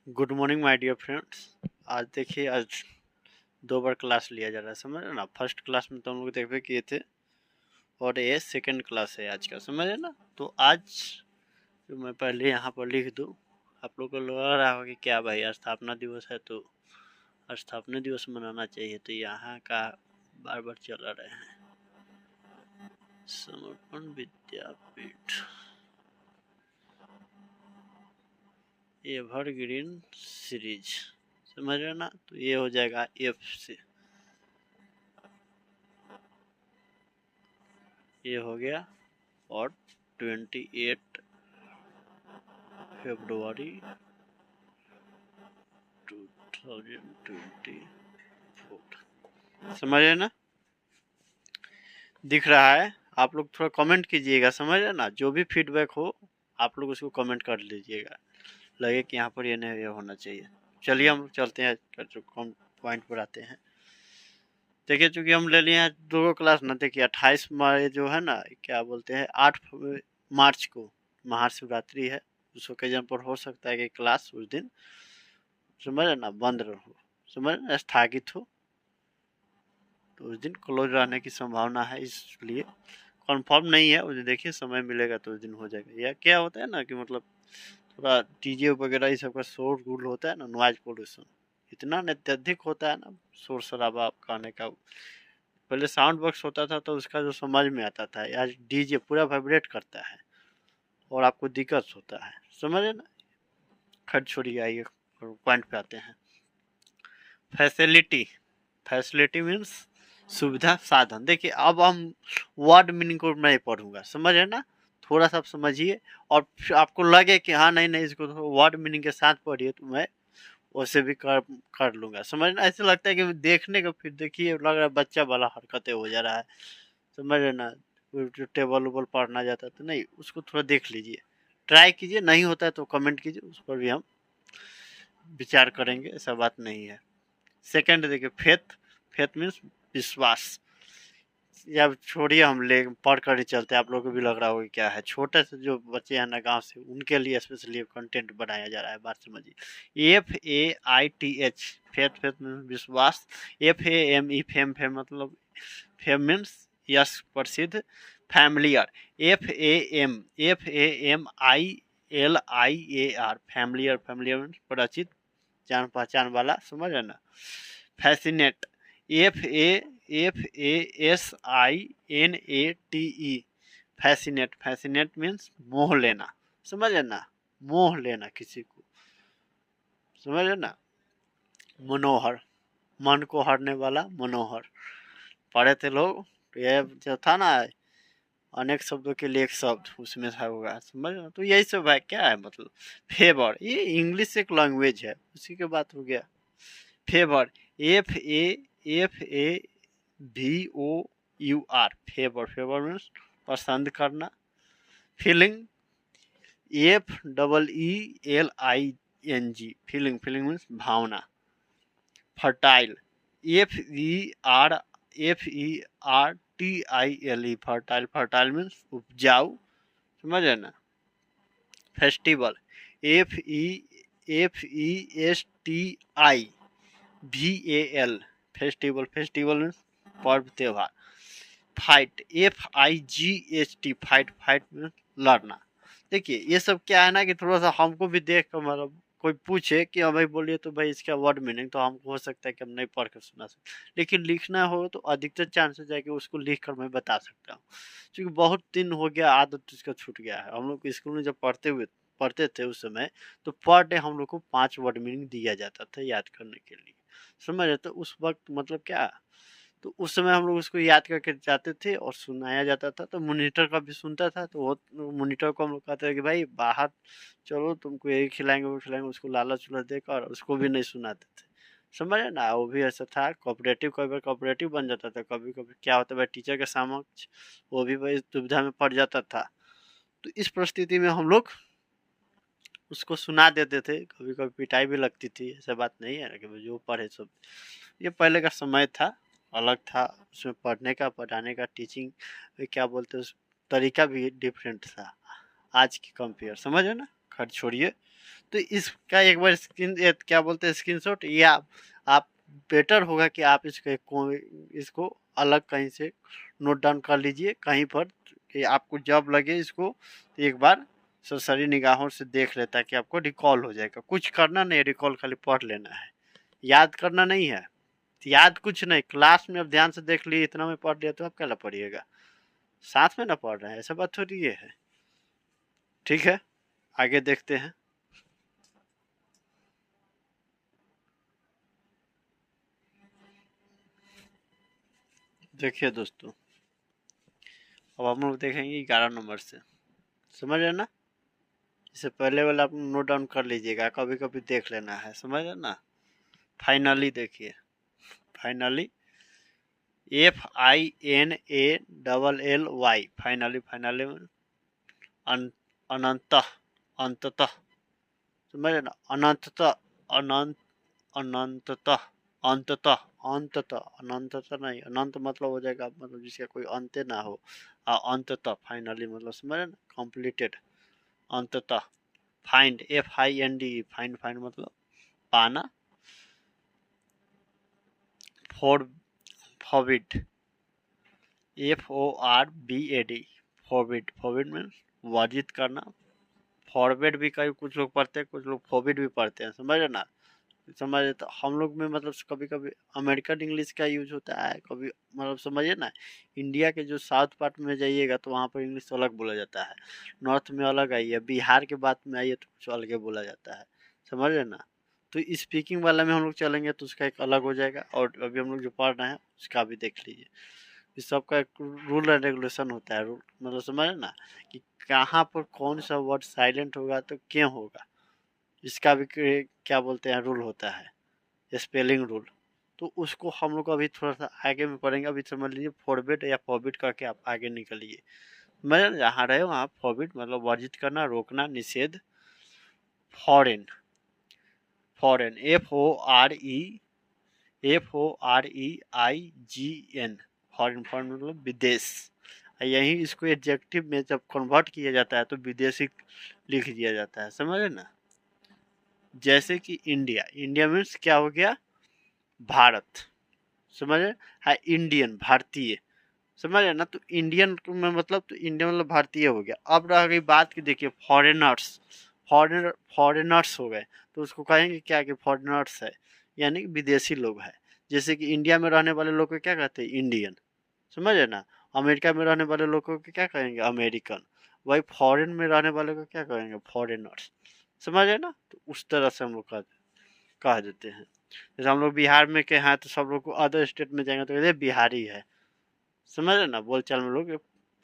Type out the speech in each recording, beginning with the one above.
Good morning my dear friends. आज देखिए, आज 2 बार क्लास लिया जा रहा है, समझ रहे ना। फर्स्ट क्लास में तो हम लोग देखे किए थे और ये सेकंड क्लास है आज का, समझ रहे ना। तो आज जो मैं पहले यहाँ पर लिख दूँ, आप लोग को लग रहा होगा कि क्या भाई स्थापना दिवस है तो स्थापना दिवस मनाना चाहिए, तो यहाँ का बार बार चला रहे हैं समर्पण विद्यापीठ एवरग्रीन सीरीज, समझ रहे ना। तो ये हो जाएगा एफ से, ये हो गया। और 28 फरवरी 2024, समझ रहे ना। दिख रहा है, आप लोग थोड़ा कमेंट कीजिएगा, समझ रहे ना। जो भी फीडबैक हो आप लोग उसको कमेंट कर लीजिएगा, लगे कि यहाँ पर ये नहीं ये होना चाहिए। चलिए हम चलते हैं, कम पॉइंट पर आते हैं। देखिए, चूंकि हम ले लिए हैं 2 क्लास ना। देखिए 28 मार्च जो है ना, क्या बोलते हैं, 8 मार्च को महाशिवरात्रि है। उस ओकेजन पर हो सकता है कि क्लास उस दिन, समझ ना, बंद रहो, समझ स्थगित हो। तो उस दिन क्लोज रहने की संभावना है, इसलिए कंफर्म नहीं है। उस दिन देखिए समय मिलेगा तो उस दिन हो जाएगा। या क्या होता है ना कि मतलब थोड़ा डीजे वगैरह ये सब का शोर गुल होता है ना, नॉइज पोल्यूशन इतना अत्यधिक होता है ना, शोर शराबा गाने का। पहले साउंड बॉक्स होता था तो उसका जो समझ में आता था, आज डीजे पूरा वाइब्रेट करता है और आपको दिक्कत होता है, समझे ना। खैर छोड़िए, आइए पॉइंट पे आते हैं। फैसिलिटी, फैसिलिटी मीन्स सुविधा साधन। देखिए अब हम वर्ड मीनिंग को नहीं पढ़ूंगा, समझ है ना। थोड़ा सा समझिए और आपको लगे कि हाँ नहीं नहीं इसको तो वर्ड मीनिंग के साथ पढ़िए, तो मैं वैसे भी कर लूंगा, समझ ना। ऐसे लगता है कि देखने का फिर देखिए लग रहा है बच्चा वाला हरकतें हो जा रहा है, समझ रहे ना। जो टेबल उबल पढ़ना जाता है तो नहीं, उसको थोड़ा देख लीजिए, ट्राई कीजिए। नहीं होता है तो कमेंट कीजिए, उस पर भी हम विचार करेंगे, ऐसा बात नहीं है। सेकंड देखिए, फेथ, फेथ मीन्स विश्वास। या छोड़िए, हम ले पढ़ कर ही चलते हैं। आप लोगों को भी लग रहा होगा क्या है, छोटे से जो बच्चे हैं ना गांव से, उनके लिए स्पेशली कंटेंट बनाया जा रहा है, बात समझिए। FAITH, फेथ, फेथ मीन्स विश्वास। FAME, फेम, फेम मतलब फेम मीन्स यश, प्रसिद्ध। Familiar, FAMILIAR, familiar, familiar means परिचित, जान पहचान वाला, समझ रहे ना। Fascinate, FASINATE, fascinate, fascinate means मोह लेना, समझ ना, मोह लेना किसी को, समझ ना। मनोहर, मन को हरने वाला, मनोहर। पढ़े थे लोग तो ये जो था ना, अनेक शब्दों के लिए एक शब्द उसमें था होगा, समझ ना। तो यही सब है, क्या है मतलब। फेवर, ये इंग्लिश एक लैंग्वेज है, उसी के बात हो गया। Favour, FAVOUR, favour, favour means पसंद करना। Feeling, FEELING, feeling, feeling means भावना। Fertile, FERTILE, fertile, fertile means उपजाऊ, समझ रहे ना। Festival, FEFESTIVAL, festival, festival means पर्व त्योहार। Fight, FIGHT, fight, fight means लड़ना। देखिए ये सब क्या है ना कि थोड़ा सा हमको भी देख कर, मतलब कोई पूछे कि हाँ भाई बोलिए तो भाई इसका वर्ड मीनिंग, तो हमको हो सकता है कि हम नहीं पढ़ कर सुना सकते, लेकिन लिखना हो तो अधिकतर चांसेस है कि उसको लिख कर मैं बता सकता हूँ। क्योंकि बहुत दिन हो गया, आदत इसका छूट गया है। हम लोग स्कूल में जब पढ़ते थे उस समय, तो पर डे हम लोग को 5 वर्ड मीनिंग दिया जाता था याद करने के लिए, समझ रहे। तो उस वक्त मतलब क्या, तो उस समय हम लोग उसको याद करके जाते थे और सुनाया जाता था। तो मॉनिटर का भी सुनता था, तो वो मॉनिटर को हम लोग कहते थे कि भाई बाहर चलो, तुमको यही खिलाएंगे वो खिलाएंगे, उसको लालच उलच देकर उसको भी नहीं सुनाते थे, समझ रहे ना। वो भी ऐसा था। कोऑपरेटिव, कई बार कोऑपरेटिव बन जाता था, कभी कभी क्या होता है टीचर के समक्ष वो भी भाई दुविधा में पड़ जाता था। तो इस परिस्थिति में हम लोग उसको सुना देते थे, कभी कभी पिटाई भी लगती थी, ऐसा बात नहीं है कि जो पढ़े सब। ये पहले का समय था, अलग था। उसमें पढ़ने का, पढ़ाने का, टीचिंग क्या बोलते हैं उस तरीका भी डिफरेंट था आज की कंपेयर, समझ है ना। खैर छोड़िए। तो इसका एक बार क्या बोलते हैं स्क्रीनशॉट, या आप बेटर होगा कि आप इसको अलग कहीं से नोट डाउन कर लीजिए कहीं पर, कि आपको जब लगे इसको तो एक बार सरसरी निगाहों से देख लेता है कि आपको रिकॉल हो जाएगा। कुछ करना नहीं, रिकॉल खाली पढ़ लेना है, याद करना नहीं है। याद कुछ नहीं, क्लास में अब ध्यान से देख लिए, इतना में पढ़ लिया तो आप क्या पढ़िएगा, साथ में ना पढ़ रहे हैं, ऐसा बात थोड़ी ये है। ठीक है, आगे देखते हैं। देखिए दोस्तों, अब हम लोग देखेंगे 11 नंबर से, समझ रहे ना। इससे पहले वाला आप नोट डाउन कर लीजिएगा, कभी कभी देख लेना है, समझ रहे ना। फाइनली देखिए, फाइनली FINALLY, फाइनली, फाइनली अनंतः, अंततः, समझ रहे ना, अनंततः, अनंत, अनंततः, अंततः, अंततः, अनंततः नहीं, अनंत मतलब हो जाएगा मतलब जिसका कोई अंत ना हो, अंततः, फाइनली मतलब समझ रहे ना, कंप्लीटेड, अंततः। फाइंड, FIND, फाइंड, फाइंड मतलब पाना। Forbid, FORBAD, forbid, forbid means वर्जित करना। फॉरबिड भी कई कुछ लोग पढ़ते हैं, कुछ लोग फॉरबिड भी पढ़ते हैं, समझ रहे ना। समझे तो हम लोग में मतलब कभी कभी अमेरिकन इंग्लिश का यूज होता है, कभी मतलब समझिए ना, इंडिया के जो साउथ पार्ट में जाइएगा तो वहाँ पर इंग्लिश अलग बोला जाता है, नॉर्थ में अलग आई है, बिहार के बात में आइए तो कुछ अलग बोला जाता है, समझ रहे ना। तो स्पीकिंग वाला में हम लोग चलेंगे तो उसका एक अलग हो जाएगा, और अभी हम लोग जो पढ़ रहे हैं उसका भी देख लीजिए। इस सब का एक रूल एंड रेगुलेशन होता है, रूल मतलब समझ रहे ना, कि कहाँ पर कौन सा वर्ड साइलेंट होगा तो क्यों होगा, इसका भी क्या बोलते हैं रूल होता है, स्पेलिंग रूल। तो उसको हम लोग अभी थोड़ा सा आगे में पढ़ेंगे। अभी समझ लीजिए फॉरबिड या फॉरबिड करके आप आगे निकलिए। मैं जहाँ रहे वहाँ फॉरबिड मतलब वर्जित करना, रोकना, निषेध। Foreign, foreign, FOREIGN, foreign, foreign मतलब विदेश। यही इसको एडजेक्टिव में जब कन्वर्ट किया जाता है तो विदेशी लिख दिया जाता है, समझ रहे ना। जैसे कि इंडिया, इंडिया मीन्स क्या हो गया, भारत, समझ रहे। हाँ, इंडियन भारतीय, समझ रहे ना। तो इंडियन में मतलब तो इंडिया मतलब भारतीय हो गया। अब रह गई बात की, देखिए फॉरेनर्स, फॉरेनर्स हो गए तो उसको कहेंगे क्या कि फॉरेनर्स है, यानी कि विदेशी लोग हैं। जैसे कि इंडिया में रहने वाले लोग को क्या कहते हैं, इंडियन, समझ रहे ना। अमेरिका में रहने वाले लोगों को क्या कहेंगे, अमेरिकन। वही फॉरेन में रहने वाले को क्या कहेंगे, फॉरेनर्स, समझ रहे ना। तो उस तरह से हम लोग कह देते हैं। जैसे हम लोग बिहार में के हैं तो सब लोग को अदर स्टेट में जाएंगे तो कहते हैं बिहारी है, समझ रहे ना, बोलचाल में लोग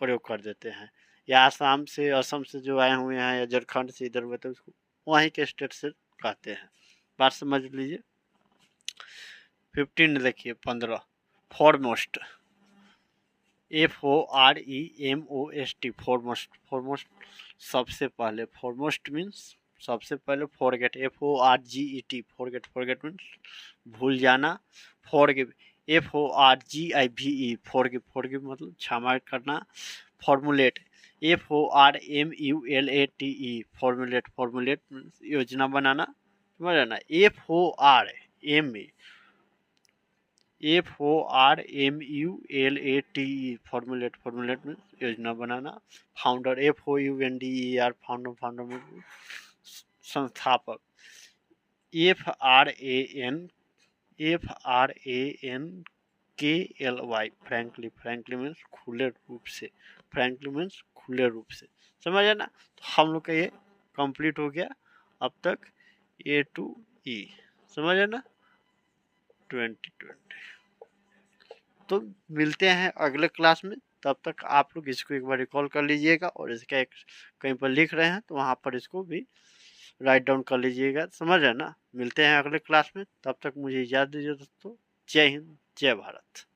प्रयोग कर देते हैं। या आसाम से, असम से जो आए हुए हैं, या झारखंड से इधर हुए तो उसको वहीं के स्टेट से कहते हैं। बात समझ लीजिए। 15 देखिए, 15 फॉरमोस्ट, FOREMOST, फॉरमोस्ट, फॉरमोस्ट सबसे पहले। फॉरमोस्ट मीन्स सबसे पहले। Forget, FORGET, forget, forget means भूल जाना। फॉरगिव, FORGIVE, फॉरगिव, फॉरगिव मतलब क्षमा करना। Formulate, FORMULATE, formulate, formulate means योजना बनाना, समझ रहे ना। FORMULATE, फॉर्मुलेट, फॉर्मुलेट में योजना बनाना। फाउंडर, FOUNDER, फाउंडर, फाउंडर में संस्थापक। FRANKLY, फ्रैंकली, फ्रैंकली मीन्स खुले रूप से, फ्रैंकली मीन्स खुले रूप से, समझे ना। तो हम लोग का ये कंप्लीट हो गया अब तक, A to E, समझे ना, 2020। तो मिलते हैं अगले क्लास में, तब तक आप लोग इसको एक बार रिकॉल कर लीजिएगा, और इसका एक कहीं पर लिख रहे हैं तो वहाँ पर इसको भी राइट डाउन कर लीजिएगा, समझ रहे ना। मिलते हैं अगले क्लास में, तब तक मुझे इजाज़त दीजिए दोस्तों। जय हिंद, जय भारत।